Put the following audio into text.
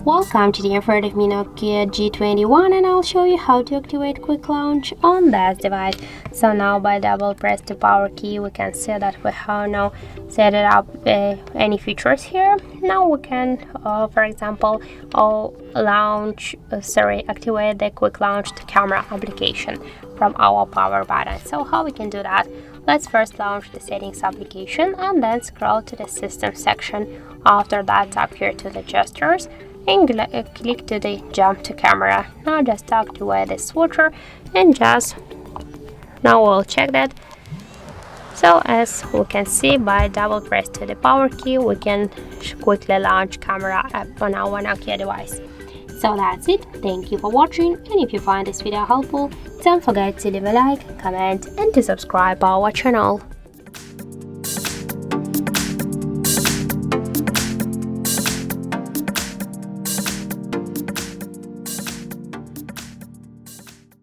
Welcome to the info of Nokia G21, and I'll show you how to activate quick launch on this device. So now by double press the power key we can see that we have now set it up any features here. Now we can for example activate the quick launch camera application from our power button. So how we can do that? Let's first launch the settings application and then scroll to the system section. After that, tap here to the gestures and click to the jump to camera. Now just activate the switcher and just now we'll check that. So as we can see, by double press to the power key we can quickly launch camera app on our Nokia device. So that's it. Thank you for watching, and if you find this video helpful, don't forget to leave a like, comment and to subscribe our channel.